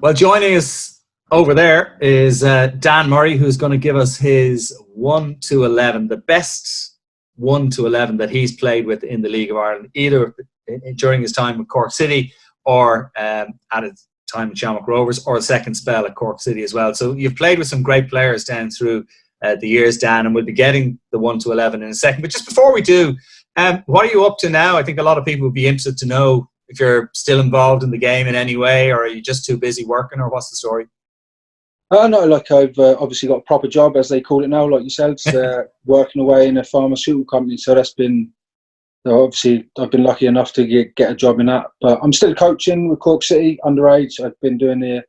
Well, joining us over there is Dan Murray, who's going to give us his 1 to 11, the best 1 to 11 that he's played with in the League of Ireland, either during his time with Cork City or at his time with Shamrock Rovers, or a second spell at Cork City as well. So you've played with some great players down through the years, Dan, and we'll be getting the 1 to 11 in a second. But just before we do, what are you up to now? I think a lot of people would be interested to know if you're still involved in the game in any way, or are you just too busy working, or what's the story? No, like I've obviously got a proper job, as they call it now, like yourselves, working away in a pharmaceutical company. So that's been, obviously, I've been lucky enough to get a job in that. But I'm still coaching with Cork City, underage. I've been doing the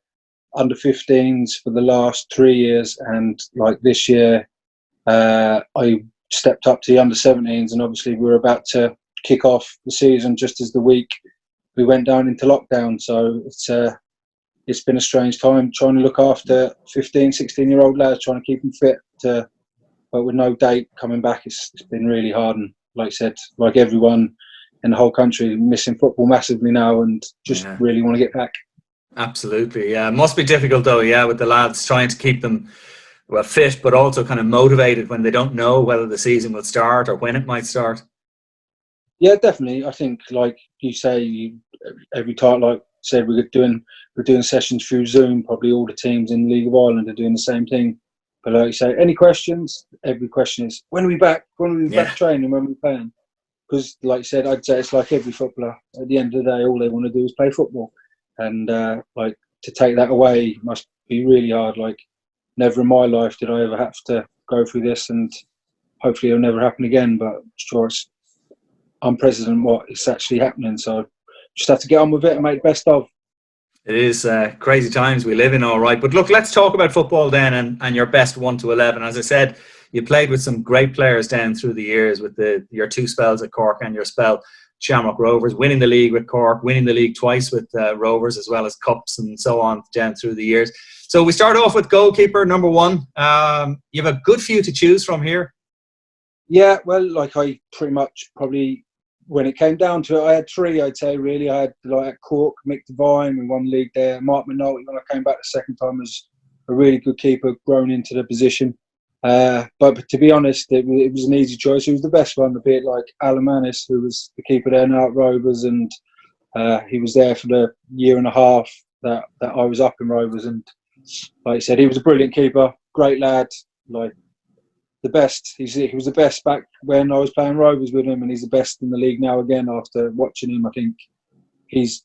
under 15s for the last 3 years. And like this year, I stepped up to the under 17s. And obviously we're about to kick off the season just as the week we went down into lockdown. So it's been a strange time trying to look after 15, 16-year-old lads, trying to keep them fit. But with no date coming back, it's been really hard. And like I said, like everyone in the whole country, missing football massively now and just really want to get back. Absolutely, yeah. It must be difficult though, yeah, with the lads trying to keep them fit, but also kind of motivated when they don't know whether the season will start or when it might start. Yeah, definitely. I think, like you say, every time, like I said, we're doing sessions through Zoom. Probably all the teams in the League of Ireland are doing the same thing. But like you say, any questions? Every question is, when are we back? When are we back training? When are we playing? Because, like I said, I'd say it's like every footballer. At the end of the day, all they want to do is play football. And like, to take that away must be really hard. Like, never in my life did I ever have to go through this, and hopefully it'll never happen again. But I'm sure it's unprecedented what is actually happening. So just have to get on with it and make the best of. It is crazy times we live in, all right. But look, let's talk about football then, and your best 1 to 11. As I said, you played with some great players down through the years with your 2 spells at Cork and your spell Shamrock Rovers, winning the league with Cork, winning the league twice with Rovers, as well as cups and so on down through the years. So we start off with goalkeeper number 1. You have a good few to choose from here. Yeah, well, like I pretty much probably, when it came down to it, I had 3, I'd say, really. I had, like, at Cork, Mick Devine, we won the league there. Mark Minotti, when I came back the second time, was a really good keeper, grown into the position. But to be honest, it was an easy choice. He was the best one, a bit like Alan Manis, who was the keeper there now at Rovers, and he was there for the year and a half that I was up in Rovers. And like I said, he was a brilliant keeper, great lad, like, the best. He was the best back when I was playing Rovers with him, and he's the best in the league now again after watching him. I think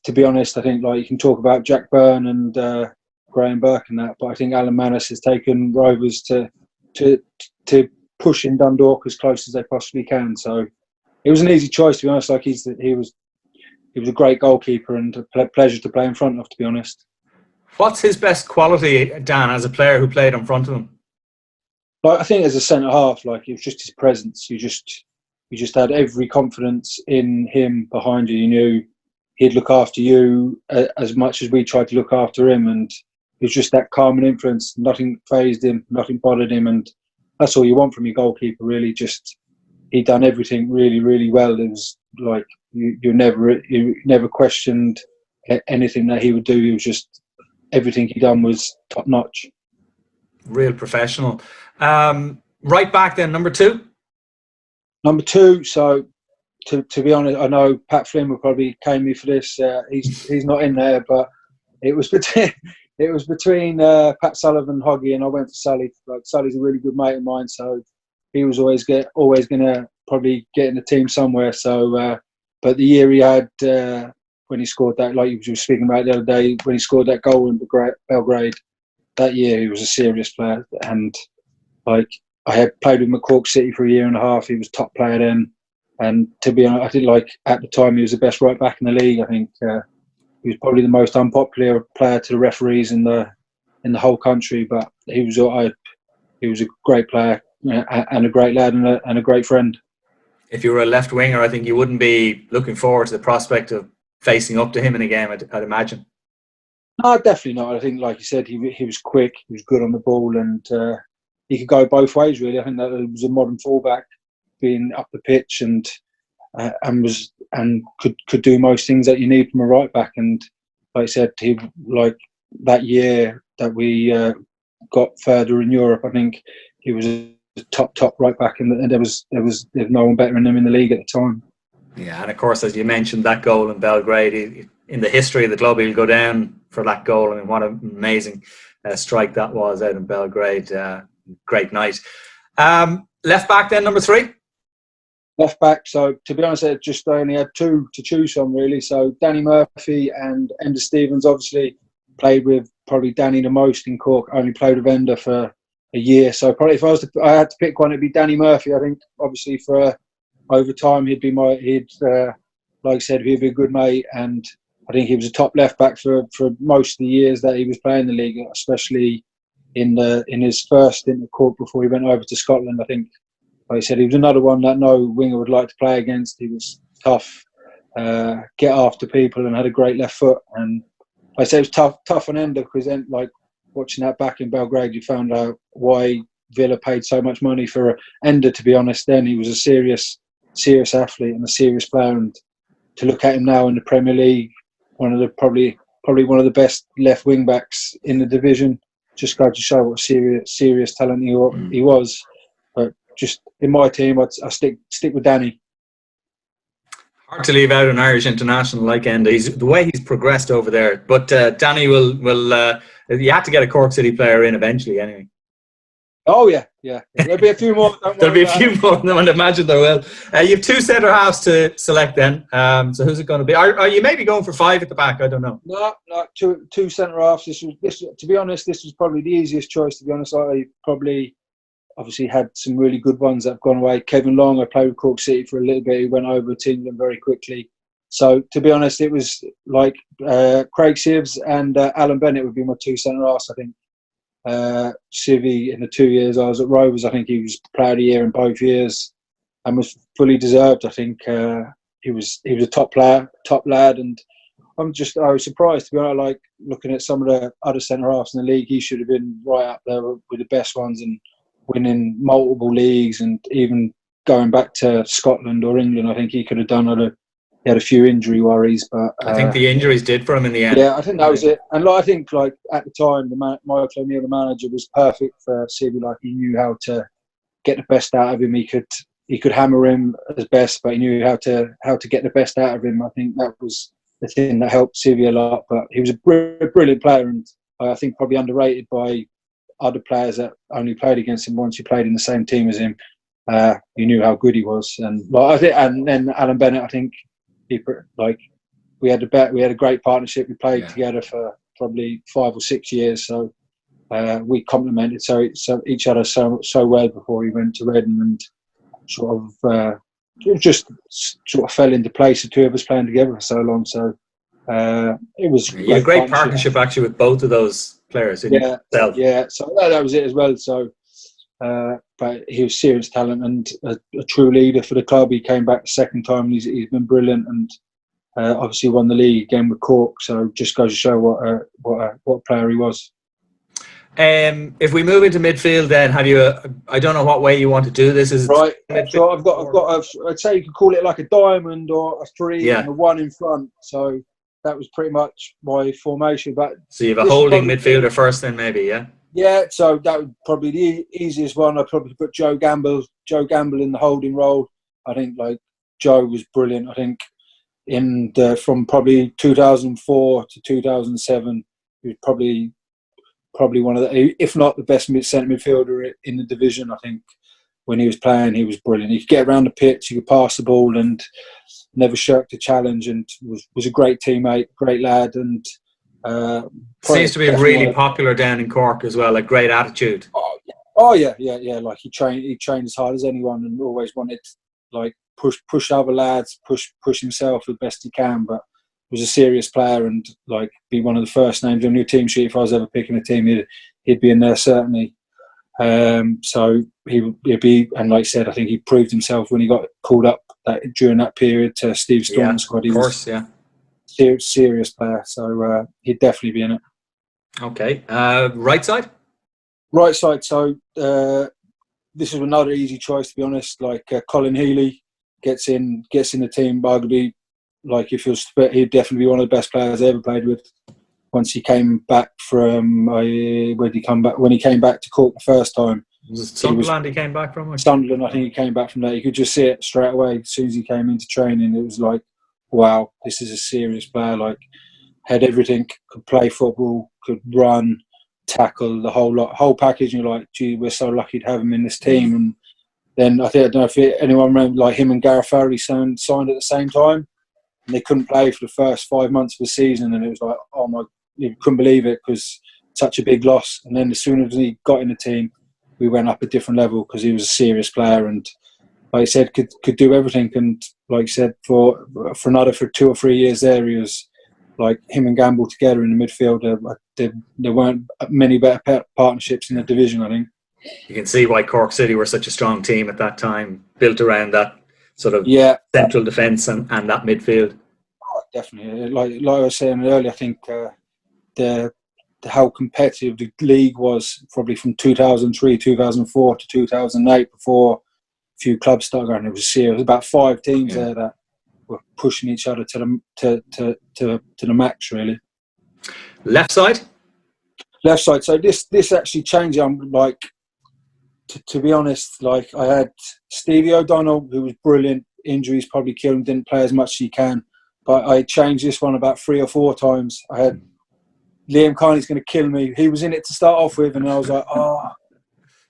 to be honest, I think, like, you can talk about Jack Byrne and Graham Burke and that, but I think Alan Manis has taken Rovers to pushing Dundalk as close as they possibly can. So it was an easy choice, to be honest. Like, he was a great goalkeeper and a pleasure to play in front of, to be honest. What's his best quality, Dan, as a player who played in front of him? Like, I think as a centre half, like, it was just his presence. You just had every confidence in him behind you. You knew he'd look after you as much as we tried to look after him, and it was just that calming influence. Nothing fazed him, nothing bothered him, and that's all you want from your goalkeeper, really. Just, he'd done everything really, really well. It was like you never questioned anything that he would do. He was just, everything he done was top notch. Real professional. Right back then, number 2. Number 2. So to be honest, I know Pat Flynn will probably cane me for this. He's not in there, but it was between Pat Sullivan and Hoggy, and I went for Sully. Like, Sully's a really good mate of mine, so he was always going to probably get in the team somewhere. So, but the year he had when he scored that, like you were speaking about the other day, when he scored that goal in Belgrade, that year he was a serious player. And like, I had played with him at Cork City for a year and a half. He was top player then, and to be honest, I think, like, at the time he was the best right back in the league. I think he was probably the most unpopular player to the referees in the whole country, but he was a great player and a great lad and a great friend. If you were a left winger, I think you wouldn't be looking forward to the prospect of facing up to him in a game, I'd imagine. No, definitely not. I think, like you said, he was quick, he was good on the ball, and he could go both ways, really. I think that it was a modern fullback, being up the pitch and could do most things that you need from a right back. And like I said, he, like, that year that we got further in Europe, I think he was a top right back, and there's no one better than him in the league at the time. Yeah, and of course, as you mentioned, that goal in Belgrade, in the history of the club, he'll go down for that goal. I mean, what an amazing strike that was out in Belgrade. Great night. Left back then, number 3? Left back, so to be honest, I only had 2 to choose from, really. So Danny Murphy and Enda Stevens. Obviously played with probably Danny the most in Cork, only played with Enda for a year. So probably if I had to pick one, it'd be Danny Murphy. I think obviously for over time like I said, he'd be a good mate, and I think he was a top left back for most of the years that he was playing the league, especially in his first stint at Cork before he went over to Scotland. I think, like I said, he was another one that no winger would like to play against. He was tough, get after people, and had a great left foot. And like I say, it was tough on Enda, because then, like, watching that back in Belgrade, you found out why Villa paid so much money for Enda. To be honest, then he was a serious athlete and a serious player. And to look at him now in the Premier League, probably one of the best left wing backs in the division, just goes to show what serious talent he was. But just in my team, I stick with Danny. Hard to leave out an Irish international like Enda. The way he's progressed over there. But Danny will you have to get a Cork City player in eventually, anyway. Oh yeah. There'll be a few more. There'll be a few more than I would imagine there will. You have 2 centre halves to select then. So who's it going to be? Are you maybe going for 5 at the back? I don't know. No, two centre halves. This to be honest, this was probably the easiest choice. To be honest, I probably obviously had some really good ones that have gone away. Kevin Long, I played with Cork City for a little bit. He went over to England very quickly. So to be honest, it was like Craig Sieves and Alan Bennett would be my 2 centre halves. I think. Sivvy, in the 2 years I was at Rovers, I think he was player of the year in both years, and was fully deserved. I think he was a top lad, and I was surprised, to be honest. Like, looking at some of the other centre halves in the league, he should have been right up there with the best ones and winning multiple leagues, and even going back to Scotland or England. I think he could have done. He had a few injury worries, but I think the injuries did for him in the end. Yeah, I think that was it. And I think, like, at the time, Michael O'Neill, the manager, was perfect for Sivvy. Like, he knew how to get the best out of him. He could hammer him as best, but he knew how to get the best out of him. I think that was the thing that helped Sivvy a lot. But he was a brilliant player, and I think probably underrated by other players that only played against him once. You played in the same team as him. You knew how good he was, and I think, and then Alan Bennett, I think. We had a great partnership. We played together for probably 5 or 6 years, so we complemented each other so well before he went to Reading, and it just sort of fell into place. The 2 of us playing together for so long, so it was a great partnership actually with both of those players. Yeah. So that was it as well. So. But he was serious talent and a true leader for the club. He came back the second time, and he's been brilliant, and obviously won the league again with Cork. So just goes to show what player he was. If we move into midfield, then have you? I don't know what way you want to do this. Is right. So I've got. I'd say you could call it like a diamond or a 3 and a 1 in front. So that was pretty much my formation. But so you have a holding midfielder first, then maybe, yeah. Yeah, so that would probably be the easiest one. I'd probably put Joe Gamble in the holding role. I think, like, Joe was brilliant. I think from probably 2004 to 2007, he was probably one of the, if not the best centre midfielder in the division. I think when he was playing, he was brilliant. He could get around the pitch, he could pass the ball, and never shirked a challenge, and was a great teammate, great lad, and. Seems to be really popular down in Cork as well. A great attitude. Oh yeah. Like, he trained as hard as anyone, and always wanted to, like, push other lads, push himself as best he can. But was a serious player, and, like, be one of the first names on your team sheet. If I was ever picking a team, he'd be in there certainly. So he'd be, and like I said, I think he proved himself when he got called up during that period to Steve Storm's squad. Of course, yeah. Serious player, so he'd definitely be in it. Okay, right side. So this is another easy choice, to be honest. Like, Colin Healy gets in the team. Arguably, like, if he was split, he'd definitely be one of the best players I ever played with. once he came back from where did he come back? When he came back to Cork the first time, Was it Sunderland he came back from? Or? Sunderland, I think he came back from there. You could just see it straight away as soon as he came into training. It was like, wow, this is a serious player. Like, had everything, could play football, could run, tackle, the whole package. And you're like, gee, we're so lucky to have him in this team. And then I don't know if anyone remember, like him and Gareth Farrelly signed at the same time, and they couldn't play for the first 5 months of the season. And it was like, oh my, you couldn't believe it because such a big loss. And then as soon as he got in the team, we went up a different level because he was a serious player and, like I said, could do everything. And like I said, for 2 or 3 years there, he was like him and Gamble together in the midfield. There weren't many better partnerships in the division, I think. You can see why Cork City were such a strong team at that time, built around that sort of central defence and that midfield. Oh, definitely. Like I was saying earlier, I think how competitive the league was probably from 2003, 2004 to 2008 before a few clubs started going. It was serious. There was about 5 teams there that were pushing each other to the max, really. Left side. So this actually changed. I'm like, to be honest, like I had Stevie O'Donnell, who was brilliant. Injuries probably killed him. Didn't play as much as he can. But I changed this one about 3 or 4 times. I had Liam Carney's going to kill me. He was in it to start off with, and I was like, oh.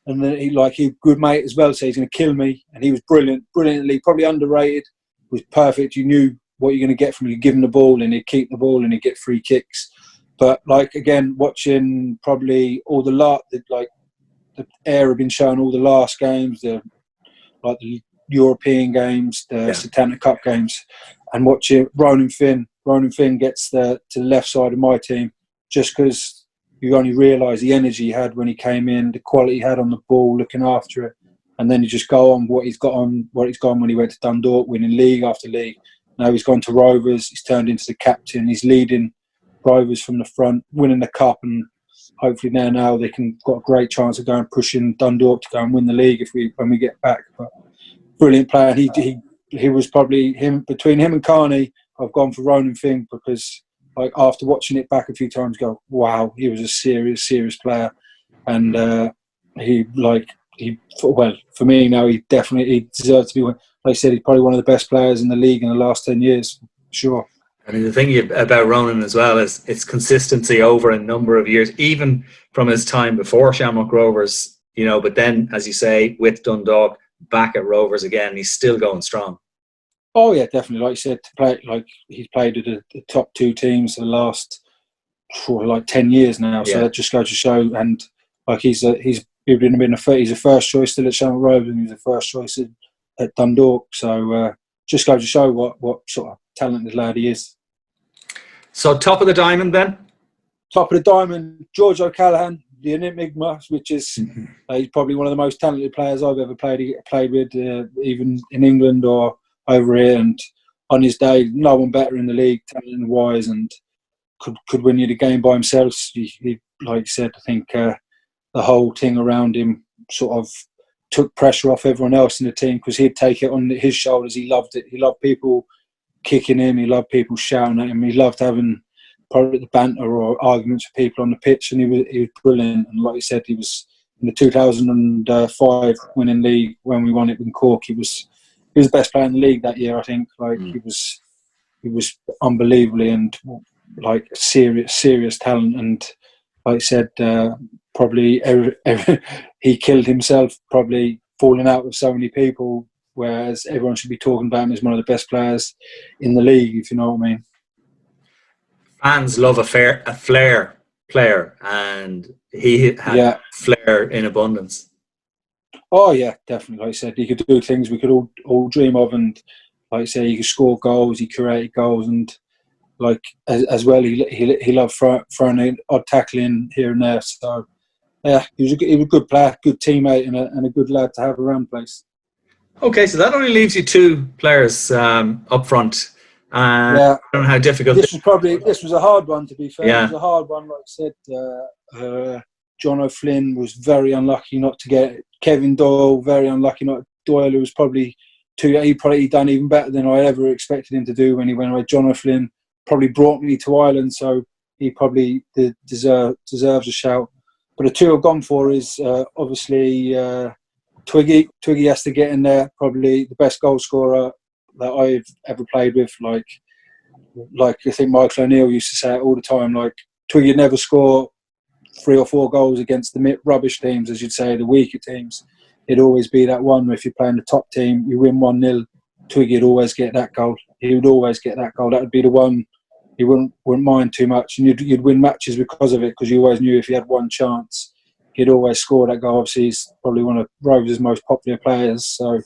And then he good mate as well, so he's going to kill me. And he was brilliantly, probably underrated. Was perfect. You knew what you're going to get from him. You give him the ball, and he'd keep the ball, and he'd get free kicks. But like again, watching probably all the air have been shown all the last games, the European games, the Setanta Cup games, and watching Ronan Finn. Ronan Finn gets to the left side of my team. Just because you only realise the energy he had when he came in, the quality he had on the ball, looking after it, and then you just go on what he's gone when he went to Dundalk, winning league after league. Now he's gone to Rovers, he's turned into the captain, he's leading Rovers from the front, winning the cup, and hopefully now they got a great chance of going pushing Dundalk to go and win the league when we get back. But brilliant player. He was probably between him and Carney. I've gone for Ronan Finn because, like, after watching it back a few times, go, wow, he was a serious player, and for me now, he deserves to be one. Like I said, he's probably one of the best players in the league in the last 10 years, sure. I mean, the thing about Ronan as well is its consistency over a number of years, even from his time before Shamrock Rovers, but then, as you say, with Dundalk, back at Rovers again, he's still going strong. Oh yeah, definitely. Like you said, he's played at the top 2 teams for the last 10 years now. So that just goes to show. And like he's a first choice still at Shamrock Rovers, and he's a first choice at Dundalk. So just goes to show what sort of talented lad he is. So top of the diamond then. Top of the diamond, George O'Callaghan, the enigma, which is he's probably one of the most talented players I've ever played with, even in England or over here. And on his day, no one better in the league, talent wise, and could win you the game by himself. He like you said, I think the whole thing around him sort of took pressure off everyone else in the team because he'd take it on his shoulders. He loved it. He loved people kicking him. He loved people shouting at him. He loved having probably the banter or arguments with people on the pitch, and he was brilliant. And like you said, he was in the 2005 winning league when we won it in Cork. He was the best player in the league that year, I think. He was unbelievably and like serious talent. And like I said, probably he killed himself, probably falling out with so many people. Whereas everyone should be talking about him as one of the best players in the league, if you know what I mean. Fans love a flair player, and he had flair in abundance. Oh yeah, definitely. Like I said, he could do things we could all dream of, and like I say, he could score goals, he created goals, and like as well, he loved throwing an odd tackle in here and there. So yeah, he was a good player, good teammate, and a good lad to have around the place. Okay, so that only leaves you 2 players up front. I don't know how difficult. This was a hard one, to be fair. Yeah. It was a hard one. Like I said, John O'Flynn was very unlucky not to get it. Kevin Doyle, very unlucky not. Doyle was probably he done even better than I ever expected him to do when he went away. John O'Flynn probably brought me to Ireland, so he probably deserves a shout. But the two I've gone for is obviously Twiggy. Twiggy has to get in there. Probably the best goal scorer that I've ever played with. Like I think Michael O'Neill used to say it all the time. Like Twiggy would never score 3 or 4 goals against the rubbish teams, as you'd say, the weaker teams. It'd always be that one where if you're playing the top team, you win 1-0. Twiggy would always get that goal. He would always get that goal. That would be the one he wouldn't mind too much, and you'd win matches because of it, because you always knew if he had one chance, he'd always score that goal. Obviously, he's probably one of Rovers' most popular players. So,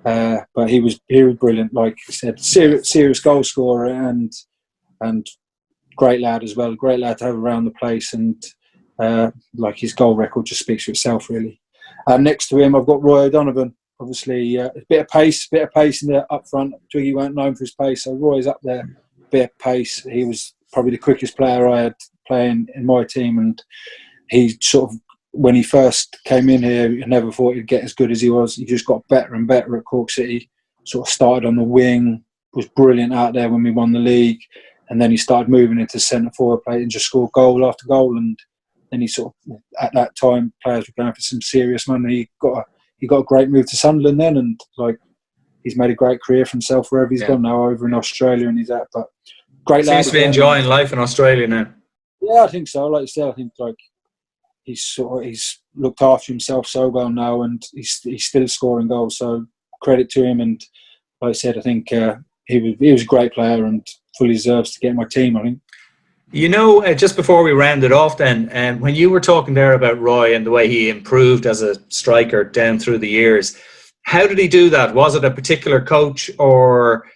but he was brilliant. Like I said, serious goal scorer and great lad as well. Great lad to have around the place, and like his goal record just speaks for itself, really. Next to him, I've got Roy O'Donovan. Obviously, a bit of pace in there up front. Twiggy weren't known for his pace, so Roy's up there. Bit of pace. He was probably the quickest player I had playing in my team, and he sort of, when he first came in here, I never thought he'd get as good as he was. He just got better and better at Cork City. Sort of started on the wing, was brilliant out there when we won the league, and then he started moving into centre forward play and just scored goal after goal. And then he sort of, at that time, players were going for some serious money. He got a great move to Sunderland then, and like he's made a great career for himself wherever he's gone now, over in Australia, and he's at. But great lad. Seems to be enjoying life in Australia now. Yeah, I think so. Like you said, I think like he's looked after himself so well now, and he's still scoring goals. So credit to him. And like I said, I think he was a great player and fully deserves to get in my team, I think. You know, just before we round it off then, when you were talking there about Roy and the way he improved as a striker down through the years, how did he do that? Was it a particular coach or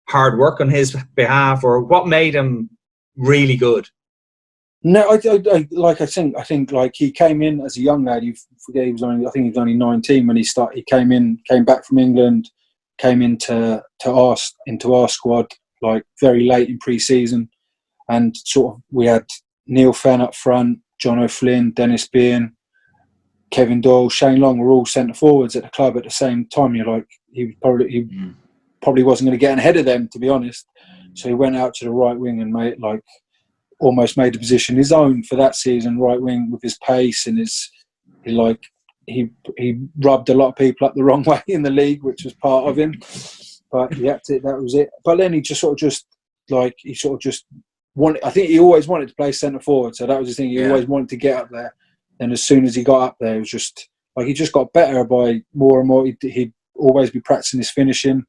hard work on his behalf, or what made him really good? No, I think like he came in as a young lad. I think he was only 19 when he started. He came back from England, came into our squad like very late in pre-season, and sort of we had Neil Fenn up front, John O'Flynn, Dennis Bean, Kevin Doyle, Shane Long were all centre forwards at the club at the same time. You're like, he probably wasn't going to get ahead of them, to be honest. So he went out to the right wing and almost made the position his own for that season, right wing, with his pace and he rubbed a lot of people up the wrong way in the league, which was part of him. But that was it. But then he I think he always wanted to play centre forward, so that was the thing. He always wanted to get up there. And as soon as he got up there, it was just like he just got better by more and more. He'd always be practicing his finishing,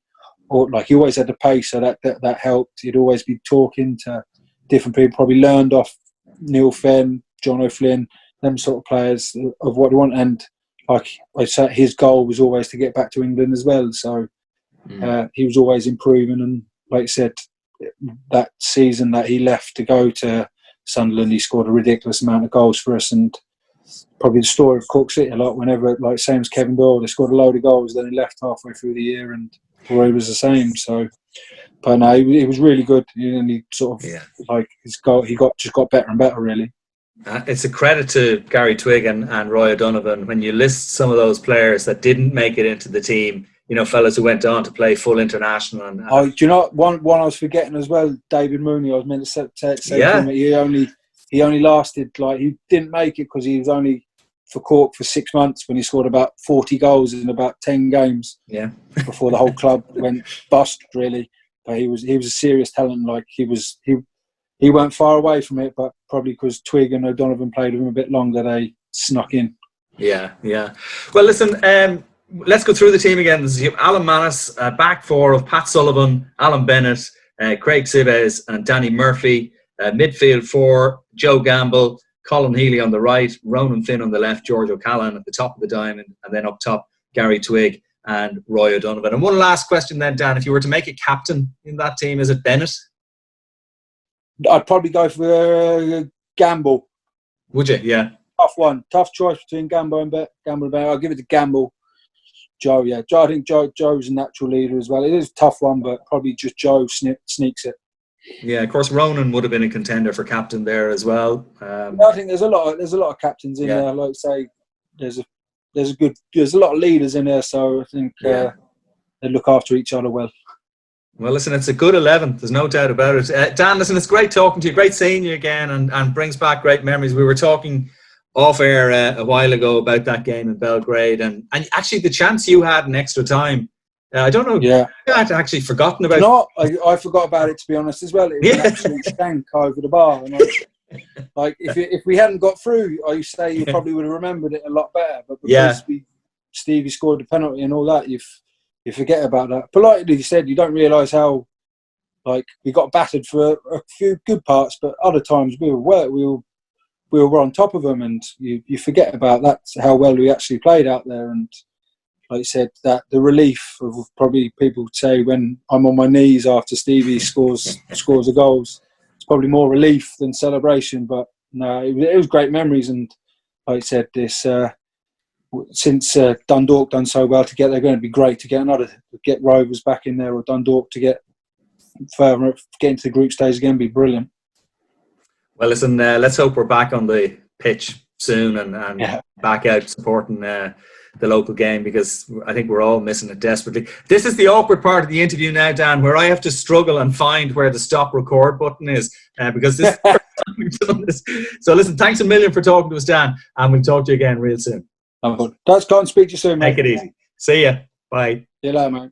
or like he always had the pace, so that helped. He'd always be talking to different people. Probably learned off Neil Fenn, John O'Flynn, them sort of players of what he wanted. And like I said, his goal was always to get back to England as well. So he was always improving. And like I said, that season that he left to go to Sunderland, he scored a ridiculous amount of goals for us. And probably the story of Cork City a lot, whenever, like same as Kevin Doyle, they scored a load of goals, then he left halfway through the year, and Roy was the same. So, but no, he was really good, and he sort of like his goal, he just got better and better, really. It's a credit to Gary Twigg and Roy O'Donovan when you list some of those players that didn't make it into the team. You know, fellas who went on to play full international. And do you know one I was forgetting as well? David Mooney. I was meant to say to him, he only lasted, like, he didn't make it because he was only for Cork for 6 months when he scored about 40 goals in about 10 games. Yeah, before the whole club went bust, really. But he was a serious talent. Like he weren't far away from it, but probably because Twigg and O'Donovan played with him a bit longer, they snuck in. Yeah. Well, listen. Let's go through the team again. This is Alan Mannis, back four of Pat Sullivan, Alan Bennett, Craig Sibes and Danny Murphy. Midfield four, Joe Gamble, Colin Healy on the right, Ronan Finn on the left, George O'Callaghan at the top of the diamond, and then up top, Gary Twigg and Roy O'Donovan. And one last question then, Dan. If you were to make a captain in that team, is it Bennett? I'd probably go for Gamble. Would you? Yeah. Tough one. Tough choice between Gamble and Bennett. I'll give it to Gamble. Joe, yeah. I think Joe's a natural leader as well. It is a tough one, but probably just Joe sneaks it. Yeah, of course, Ronan would have been a contender for captain there as well. I think there's a lot of captains in there. Like I say, there's a lot of leaders in there, so I think they look after each other well. Well, listen, it's a good 11. There's no doubt about it. Dan, listen, it's great talking to you. Great seeing you again, and brings back great memories. We were talking off air a while ago about that game in Belgrade, and actually the chance you had in extra time. I don't know. Yeah, I'd actually forgotten about. No, I forgot about it, to be honest, as well. It was an absolute stank over the bar. And if we hadn't got through, I used to say you probably would have remembered it a lot better. But because Stevie scored the penalty and all that, you forget about that. But like you said, you don't realise how we got battered for a few good parts, but other times we were on top of them, and you forget about that, how well we actually played out there. And like you said, that the relief of probably people would say when I'm on my knees after Stevie scores the goals, it's probably more relief than celebration. But no, it was great memories, and like I said, this. Since Dundalk done so well to get there, going to be great to get Rovers back in there, or Dundalk to get further, get into the group stage again, be brilliant. Well, listen, let's hope we're back on the pitch soon and back out supporting the local game, because I think we're all missing it desperately. This is the awkward part of the interview now, Dan, where I have to struggle and find where the stop record button is, because this is the first time we've done this. So listen, thanks a million for talking to us, Dan, and we'll talk to you again real soon. That's gone. Speak to you soon, mate. Take it easy. See ya. Bye. See you later, mate.